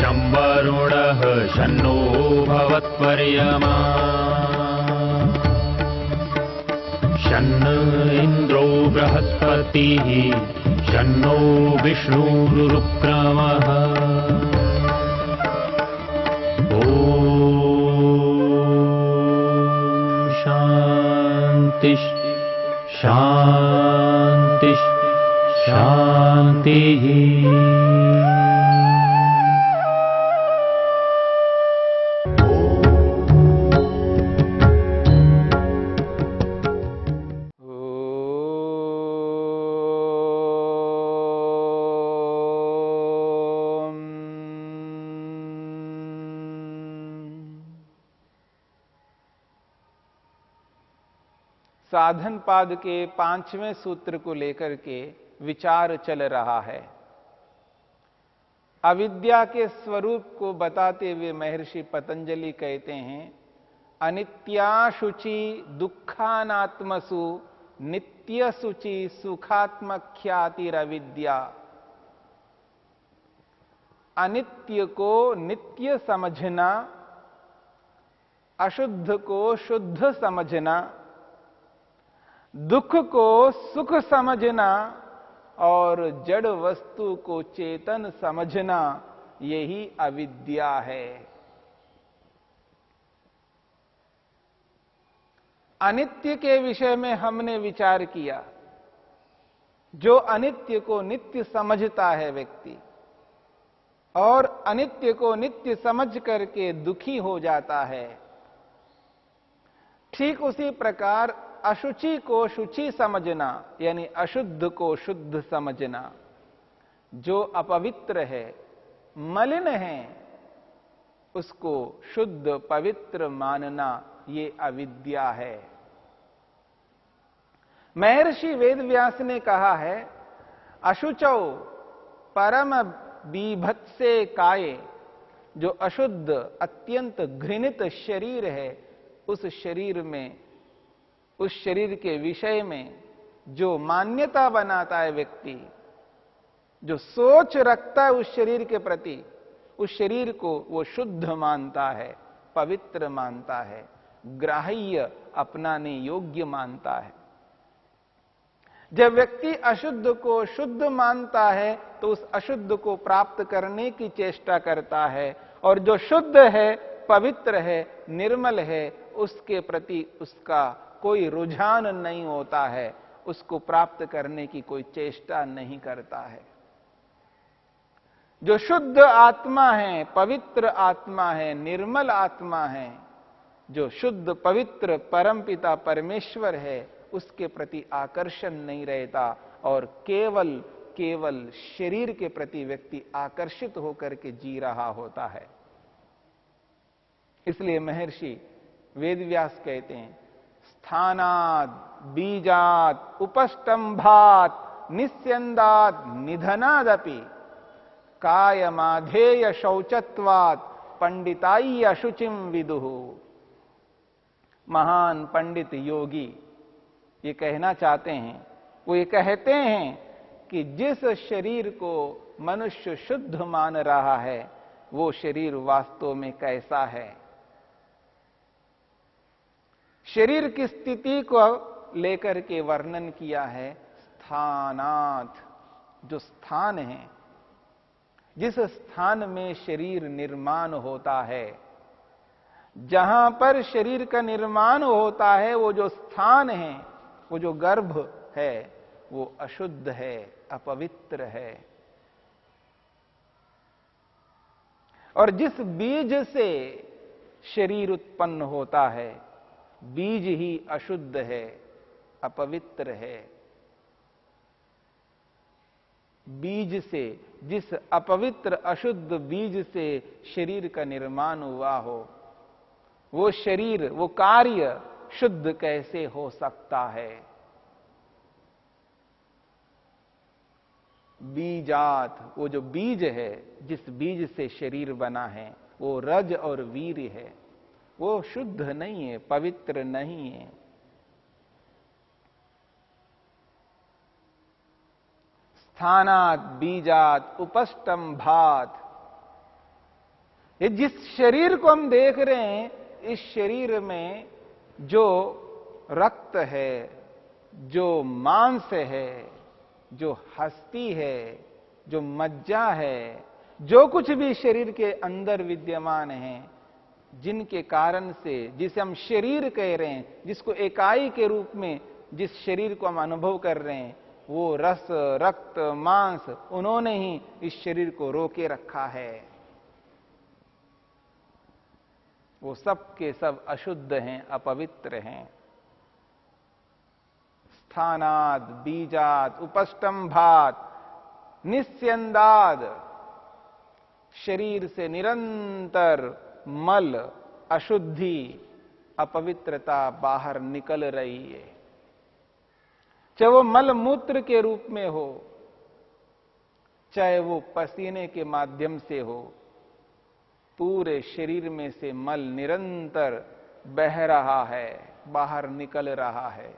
शं वरुणः शन्नो भवत्वर्यमा शन्न इन्द्रो बृहस्पतिः शन्नो विष्णुरुक्रमः ॐ शान्ति शान्ति शान्तिः। साधन पाद के 5वें सूत्र को लेकर के विचार चल रहा है। अविद्या के स्वरूप को बताते हुए महर्षि पतंजलि कहते हैं, अनित्याशुचि दुखानात्मसु नित्य शुचि सुखात्मख्यातिरविद्या। अनित्य को नित्य समझना, अशुद्ध को शुद्ध समझना, दुख को सुख समझना और जड़ वस्तु को चेतन समझना, यही अविद्या है। अनित्य के विषय में हमने विचार किया। जो अनित्य को नित्य समझता है व्यक्ति और अनित्य को नित्य समझ करके दुखी हो जाता है, ठीक उसी प्रकार अशुचि को शुचि समझना यानी अशुद्ध को शुद्ध समझना, जो अपवित्र है, मलिन है, उसको शुद्ध पवित्र मानना, ये अविद्या है। महर्षि वेदव्यास ने कहा है, अशुचौ परम बीभत्से काये। जो अशुद्ध अत्यंत घृणित शरीर है, उस शरीर में, उस शरीर के विषय में जो मान्यता बनाता है व्यक्ति, जो सोच रखता है उस शरीर के प्रति, उस शरीर को वो शुद्ध मानता है, पवित्र मानता है, ग्राह्य अपनाने योग्य मानता है। जब व्यक्ति अशुद्ध को शुद्ध मानता है तो उस अशुद्ध को प्राप्त करने की चेष्टा करता है, और जो शुद्ध है, पवित्र है, निर्मल है, उसके प्रति उसका कोई रुझान नहीं होता है, उसको प्राप्त करने की कोई चेष्टा नहीं करता है। जो शुद्ध आत्मा है, पवित्र आत्मा है, निर्मल आत्मा है, जो शुद्ध पवित्र परमपिता परमेश्वर है, उसके प्रति आकर्षण नहीं रहता और केवल शरीर के प्रति व्यक्ति आकर्षित होकर के जी रहा होता है। इसलिए महर्षि वेदव्यास कहते हैं, स्थानाद बीजात उपस्तंभात निस्यंदात निधनादपि कायमाधेय शौचत्वात पंडिताई अशुचिम विदुः। महान पंडित योगी ये कहना चाहते हैं, वो ये कहते हैं कि जिस शरीर को मनुष्य शुद्ध मान रहा है, वो शरीर वास्तव में कैसा है। शरीर की स्थिति को लेकर के वर्णन किया है, स्थानात, जो स्थान है, जिस स्थान में शरीर निर्माण होता है, जहां पर शरीर का निर्माण होता है, वो जो स्थान है, वो जो गर्भ है, वो अशुद्ध है, अपवित्र है। और जिस बीज से शरीर उत्पन्न होता है, बीज ही अशुद्ध है, अपवित्र है। बीज से, जिस अपवित्र अशुद्ध बीज से शरीर का निर्माण हुआ हो, वो शरीर, वो कार्य शुद्ध कैसे हो सकता है। बीजात, वो जो बीज है, जिस बीज से शरीर बना है, वो रज और वीर है, वो शुद्ध नहीं है, पवित्र नहीं है। स्थानात बीजात उपस्तंभात, ये जिस शरीर को हम देख रहे हैं, इस शरीर में जो रक्त है, जो मांस है, जो हस्ती है, जो मज्जा है, जो कुछ भी शरीर के अंदर विद्यमान है, जिनके कारण से, जिसे हम शरीर कह रहे हैं, जिसको इकाई के रूप में जिस शरीर को हम अनुभव कर रहे हैं, वो रस, रक्त, मांस, उन्होंने ही इस शरीर को रोके रखा है। वो सब के सब अशुद्ध हैं, अपवित्र हैं। स्थानाद, बीजात, उपष्टंभात, निस्यंदाद, शरीर से निरंतर मल, अशुद्धि, अपवित्रता बाहर निकल रही है। चाहे वो मल मूत्र के रूप में हो, चाहे वो पसीने के माध्यम से हो, पूरे शरीर में से मल निरंतर बह रहा है, बाहर निकल रहा है।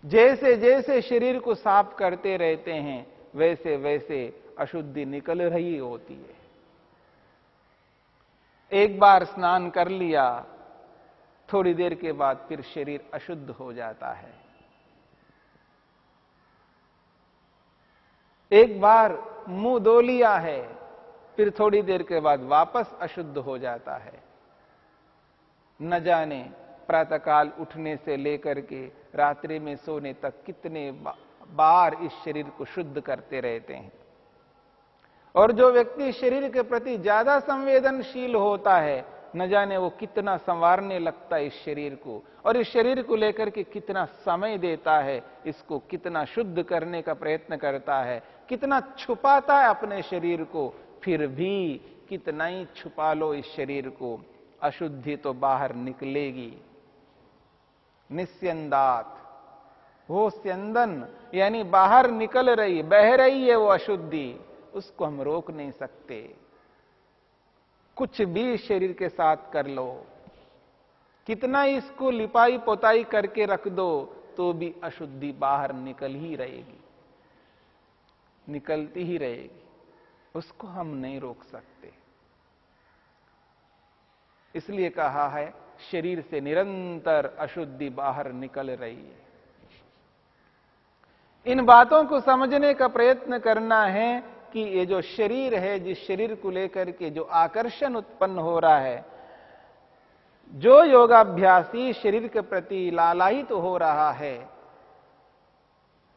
जैसे जैसे शरीर को साफ करते रहते हैं, वैसे वैसे अशुद्धि निकल रही होती है। एक बार स्नान कर लिया, थोड़ी देर के बाद फिर शरीर अशुद्ध हो जाता है। एक बार मुंह धो लिया है, फिर थोड़ी देर के बाद वापस अशुद्ध हो जाता है। न जाने प्रातःकाल उठने से लेकर के रात्रि में सोने तक कितने बार इस शरीर को शुद्ध करते रहते हैं। और जो व्यक्ति शरीर के प्रति ज्यादा संवेदनशील होता है, न जाने वो कितना संवारने लगता है इस शरीर को, और इस शरीर को लेकर के कितना समय देता है, इसको कितना शुद्ध करने का प्रयत्न करता है, कितना छुपाता है अपने शरीर को। फिर भी कितना ही छुपा लो इस शरीर को, अशुद्धि तो बाहर निकलेगी। निस्यंदात, वो स्यंदन यानी बाहर निकल रही, बह रही है वो अशुद्धि, उसको हम रोक नहीं सकते। कुछ भी शरीर के साथ कर लो, कितना इसको लिपाई पोताई करके रख दो, तो भी अशुद्धि बाहर निकल ही रहेगी, निकलती ही रहेगी। उसको हम नहीं रोक सकते। इसलिए कहा है शरीर से निरंतर अशुद्धि बाहर निकल रही है। इन बातों को समझने का प्रयत्न करना है कि ये जो शरीर है, जिस शरीर को लेकर के जो आकर्षण उत्पन्न हो रहा है, जो योगाभ्यासी शरीर के प्रति लालायित तो हो रहा है,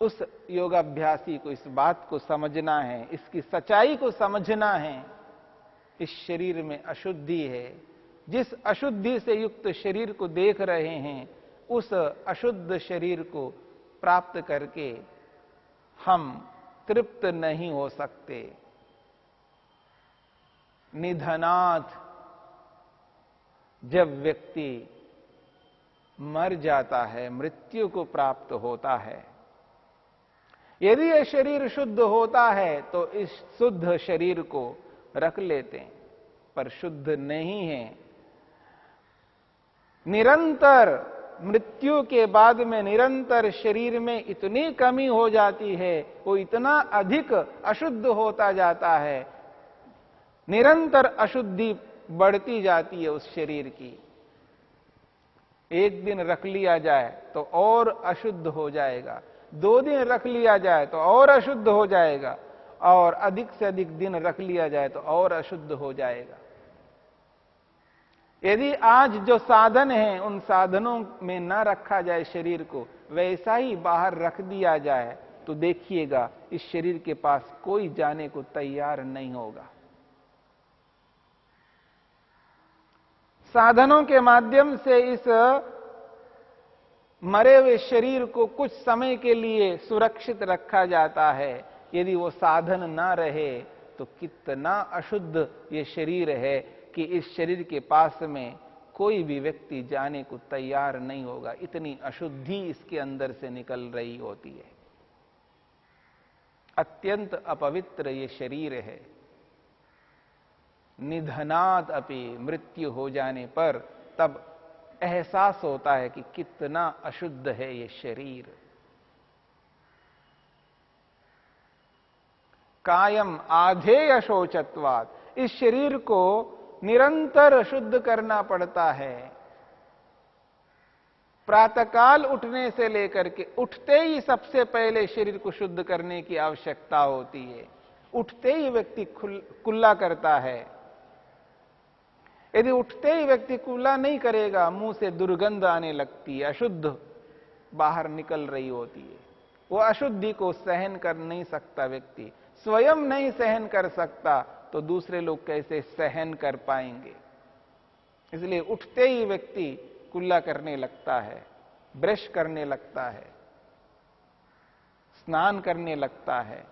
उस योगाभ्यासी को इस बात को समझना है, इसकी सच्चाई को समझना है। इस शरीर में अशुद्धि है। जिस अशुद्धि से युक्त शरीर को देख रहे हैं, उस अशुद्ध शरीर को प्राप्त करके हम तृप्त नहीं हो सकते। निधनाथ, जब व्यक्ति मर जाता है, मृत्यु को प्राप्त होता है, यदि यह शरीर शुद्ध होता है तो इस शुद्ध शरीर को रख लेते हैं, पर शुद्ध नहीं है। निरंतर मृत्यु के बाद में निरंतर शरीर में इतनी कमी हो जाती है, वो इतना अधिक अशुद्ध होता जाता है, निरंतर अशुद्धि बढ़ती जाती है उस शरीर की। एक दिन रख लिया जाए तो और अशुद्ध हो जाएगा, 2 दिन रख लिया जाए तो और अशुद्ध हो जाएगा, और अधिक से अधिक दिन रख लिया जाए तो और अशुद्ध हो जाएगा। यदि आज जो साधन है, उन साधनों में न रखा जाए शरीर को, वैसा ही बाहर रख दिया जाए, तो देखिएगा इस शरीर के पास कोई जाने को तैयार नहीं होगा। साधनों के माध्यम से इस मरे हुए शरीर को कुछ समय के लिए सुरक्षित रखा जाता है। यदि वो साधन ना रहे तो कितना अशुद्ध ये शरीर है कि इस शरीर के पास में कोई भी व्यक्ति जाने को तैयार नहीं होगा। इतनी अशुद्धि इसके अंदर से निकल रही होती है। अत्यंत अपवित्र ये शरीर है। निधनात् अपि, मृत्यु हो जाने पर तब एहसास होता है कि कितना अशुद्ध है ये शरीर। कायम आधेय शोचत्वात्, इस शरीर को निरंतर शुद्ध करना पड़ता है। प्रातःकाल उठने से लेकर के उठते ही सबसे पहले शरीर को शुद्ध करने की आवश्यकता होती है। उठते ही व्यक्ति कुल्ला करता है। यदि उठते ही व्यक्ति कुल्ला नहीं करेगा, मुंह से दुर्गंध आने लगती है, अशुद्ध बाहर निकल रही होती है। वो अशुद्धि को सहन कर नहीं सकता। व्यक्ति स्वयं नहीं सहन कर सकता तो दूसरे लोग कैसे सहन कर पाएंगे। इसलिए उठते ही व्यक्ति कुल्ला करने लगता है, ब्रश करने लगता है, स्नान करने लगता है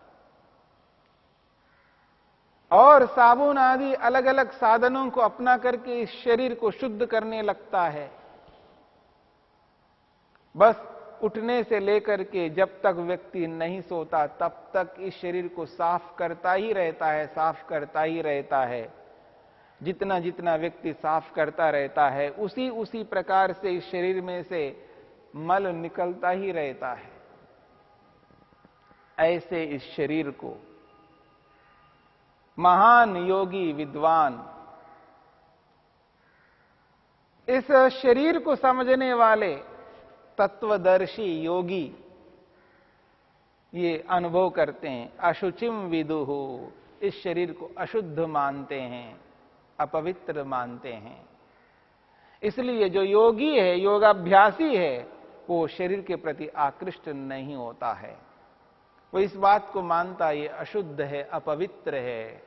और साबुन आदि अलग अलग साधनों को अपना करके इस शरीर को शुद्ध करने लगता है। बस उठने से लेकर के जब तक व्यक्ति नहीं सोता तब तक इस शरीर को साफ करता ही रहता है, साफ करता ही रहता है। जितना जितना व्यक्ति साफ करता रहता है उसी उसी प्रकार से इस शरीर में से मल निकलता ही रहता है। ऐसे इस शरीर को महान योगी विद्वान, इस शरीर को समझने वाले तत्वदर्शी योगी ये अनुभव करते हैं। अशुचिम विदुहु, इस शरीर को अशुद्ध मानते हैं, अपवित्र मानते हैं। इसलिए जो योगी है, योगाभ्यासी है, वो शरीर के प्रति आकृष्ट नहीं होता है। वो इस बात को मानता है ये अशुद्ध है, अपवित्र है।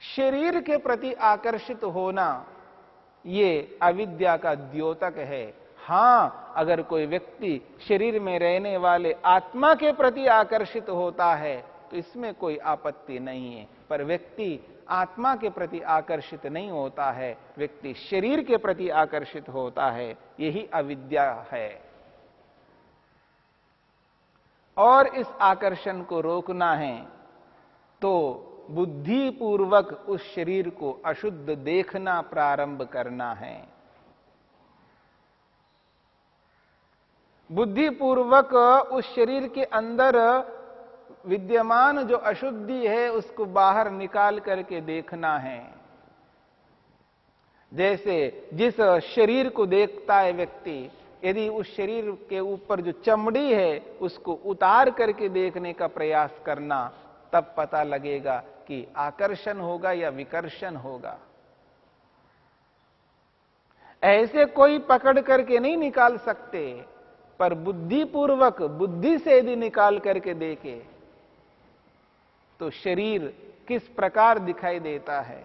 शरीर के प्रति आकर्षित होना ये अविद्या का द्योतक है। हां, अगर कोई व्यक्ति शरीर में रहने वाले आत्मा के प्रति आकर्षित होता है तो इसमें कोई आपत्ति नहीं है, पर व्यक्ति आत्मा के प्रति आकर्षित नहीं होता है, व्यक्ति शरीर के प्रति आकर्षित होता है। यही अविद्या है। और इस आकर्षण को रोकना है तो बुद्धिपूर्वक उस शरीर को अशुद्ध देखना प्रारंभ करना है। बुद्धिपूर्वक उस शरीर के अंदर विद्यमान जो अशुद्धि है उसको बाहर निकाल करके देखना है। जैसे जिस शरीर को देखता है व्यक्ति, यदि उस शरीर के ऊपर जो चमड़ी है उसको उतार करके देखने का प्रयास करना, तब पता लगेगा कि आकर्षण होगा या विकर्षण होगा। ऐसे कोई पकड़ करके नहीं निकाल सकते, पर बुद्धिपूर्वक बुद्धि से यदि निकाल करके देखे तो शरीर किस प्रकार दिखाई देता है,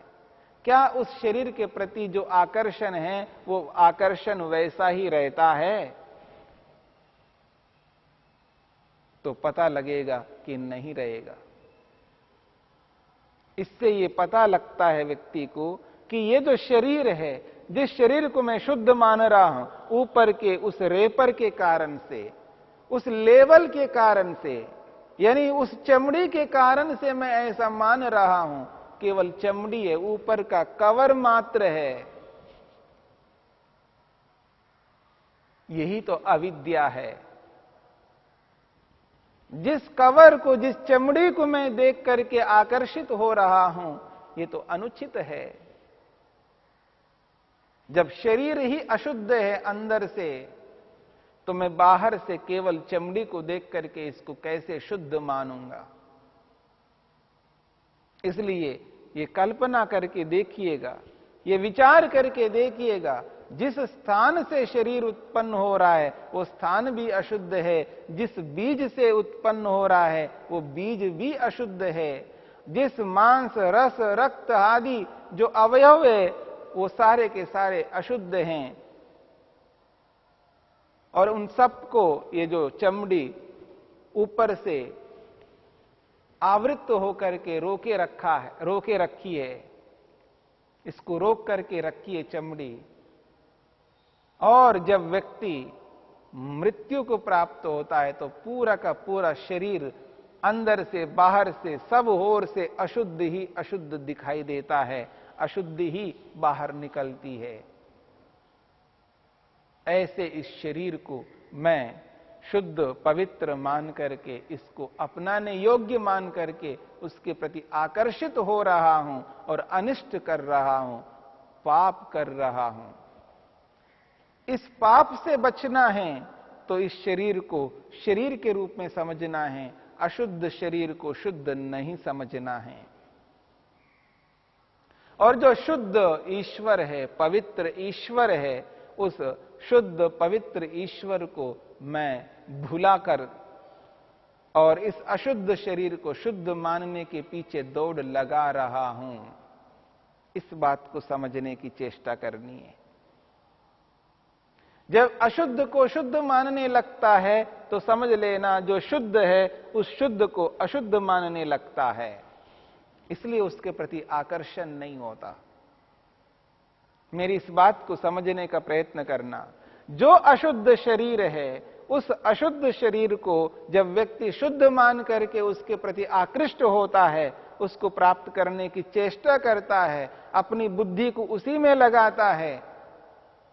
क्या उस शरीर के प्रति जो आकर्षण है वो आकर्षण वैसा ही रहता है, तो पता लगेगा कि नहीं रहेगा। इससे ये पता लगता है व्यक्ति को कि ये जो शरीर है, जिस शरीर को मैं शुद्ध मान रहा हूं, ऊपर के उस रेपर के कारण से, उस लेवल के कारण से, यानी उस चमड़ी के कारण से मैं ऐसा मान रहा हूं, केवल चमड़ी है, ऊपर का कवर मात्र है। यही तो अविद्या है। जिस कवर को, जिस चमड़ी को मैं देख करके आकर्षित हो रहा हूं, ये तो अनुचित है। जब शरीर ही अशुद्ध है अंदर से, तो मैं बाहर से केवल चमड़ी को देख करके इसको कैसे शुद्ध मानूंगा। इसलिए ये कल्पना करके देखिएगा, ये विचार करके देखिएगा, जिस स्थान से शरीर उत्पन्न हो रहा है वो स्थान भी अशुद्ध है, जिस बीज से उत्पन्न हो रहा है वो बीज भी अशुद्ध है, जिस मांस, रस, रक्त आदि जो अवयव है वो सारे के सारे अशुद्ध हैं। और उन सबको ये जो चमड़ी ऊपर से आवृत होकर के रोके रखा है, रोके रखी है, इसको रोक करके रखी है चमड़ी। और जब व्यक्ति मृत्यु को प्राप्त होता है तो पूरा का पूरा शरीर अंदर से बाहर से सब ओर से अशुद्ध ही अशुद्ध दिखाई देता है, अशुद्धि ही बाहर निकलती है। ऐसे इस शरीर को मैं शुद्ध पवित्र मान करके, इसको अपनाने योग्य मान करके उसके प्रति आकर्षित हो रहा हूं और अनिष्ट कर रहा हूं, पाप कर रहा हूं। इस पाप से बचना है तो इस शरीर को शरीर के रूप में समझना है, अशुद्ध शरीर को शुद्ध नहीं समझना है। और जो शुद्ध ईश्वर है, पवित्र ईश्वर है, उस शुद्ध पवित्र ईश्वर को मैं भुलाकर और इस अशुद्ध शरीर को शुद्ध मानने के पीछे दौड़ लगा रहा हूं, इस बात को समझने की चेष्टा करनी है। जब अशुद्ध को शुद्ध मानने लगता है तो समझ लेना जो शुद्ध है उस शुद्ध को अशुद्ध मानने लगता है, इसलिए उसके प्रति आकर्षण नहीं होता। मेरी इस बात को समझने का प्रयत्न करना। जो अशुद्ध शरीर है उस अशुद्ध शरीर को जब व्यक्ति शुद्ध मान करके उसके प्रति आकृष्ट होता है, उसको प्राप्त करने की चेष्टा करता है, अपनी बुद्धि को उसी में लगाता है,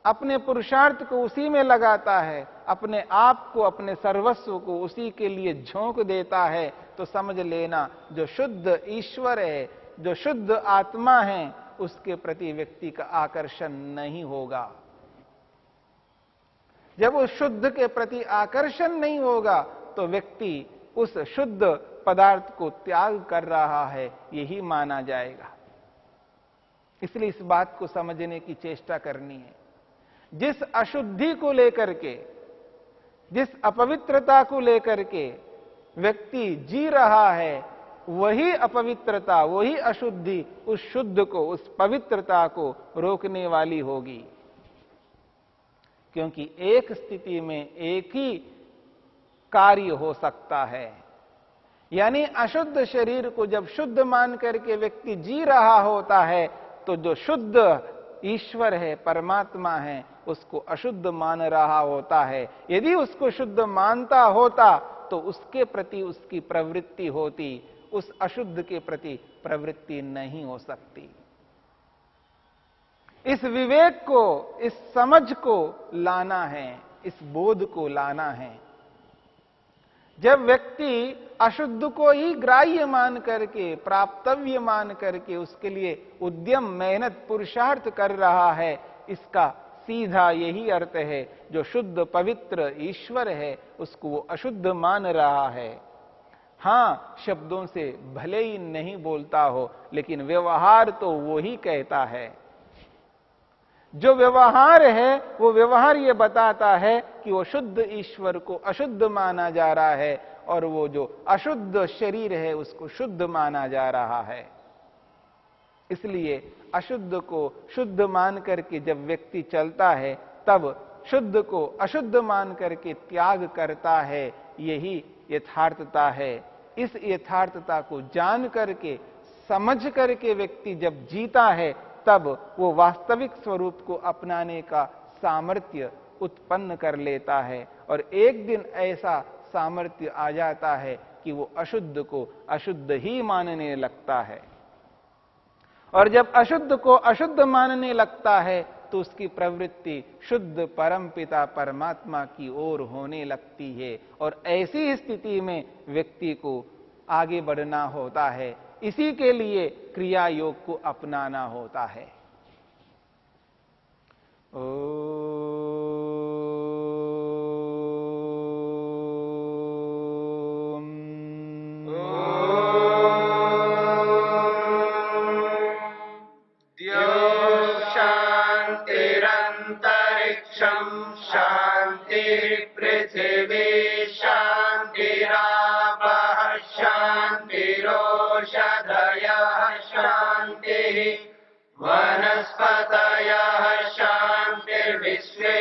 अपने पुरुषार्थ को उसी में लगाता है, अपने आप को, अपने सर्वस्व को उसी के लिए झोंक देता है, तो समझ लेना जो शुद्ध ईश्वर है, जो शुद्ध आत्मा है, उसके प्रति व्यक्ति का आकर्षण नहीं होगा। जब उस शुद्ध के प्रति आकर्षण नहीं होगा तो व्यक्ति उस शुद्ध पदार्थ को त्याग कर रहा है, यही माना जाएगा। इसलिए इस बात को समझने की चेष्टा करनी है। जिस अशुद्धि को लेकर के, जिस अपवित्रता को लेकर के व्यक्ति जी रहा है, वही अपवित्रता, वही अशुद्धि उस शुद्ध को, उस पवित्रता को रोकने वाली होगी। क्योंकि एक स्थिति में एक ही कार्य हो सकता है। यानी अशुद्ध शरीर को जब शुद्ध मान करके व्यक्ति जी रहा होता है तो जो शुद्ध ईश्वर है, परमात्मा है, उसको अशुद्ध मान रहा होता है। यदि उसको शुद्ध मानता होता तो उसके प्रति उसकी प्रवृत्ति होती, उस अशुद्ध के प्रति प्रवृत्ति नहीं हो सकती। इस विवेक को, इस समझ को लाना है, इस बोध को लाना है। जब व्यक्ति अशुद्ध को ही ग्राह्य मान करके, प्राप्तव्य मान करके उसके लिए उद्यम, मेहनत, पुरुषार्थ कर रहा है, इसका सीधा यही अर्थ है जो शुद्ध पवित्र ईश्वर है उसको वो अशुद्ध मान रहा है। हां, शब्दों से भले ही नहीं बोलता हो, लेकिन व्यवहार तो वो ही कहता है। जो व्यवहार है वो व्यवहार ये बताता है कि वो शुद्ध ईश्वर को अशुद्ध माना जा रहा है और वो जो अशुद्ध शरीर है उसको शुद्ध माना जा रहा है। इसलिए अशुद्ध को शुद्ध मान करके जब व्यक्ति चलता है तब शुद्ध को अशुद्ध मान करके त्याग करता है, यही यथार्थता है। इस यथार्थता को जान करके, समझ करके व्यक्ति जब जीता है तब वो वास्तविक स्वरूप को अपनाने का सामर्थ्य उत्पन्न कर लेता है और एक दिन ऐसा सामर्थ्य आ जाता है कि वो अशुद्ध को अशुद्ध ही मानने लगता है। और जब अशुद्ध को अशुद्ध मानने लगता है तो उसकी प्रवृत्ति शुद्ध परमपिता परमात्मा की ओर होने लगती है और ऐसी स्थिति में व्यक्ति को आगे बढ़ना होता है। इसी के लिए क्रिया योग को अपनाना होता है। शांतिरंतरिक्षं शांति पृथिवी शांतिरापः शांतिरोषधयः शांतिः वनस्पतयः शांतिर्विश्वे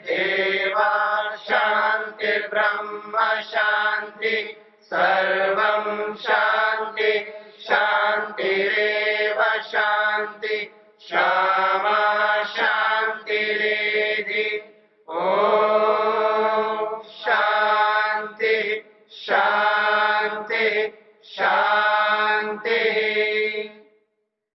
देवा शांतिर्ब्रह्म शांति सर्वं शांति शांतिरेव शांति शांति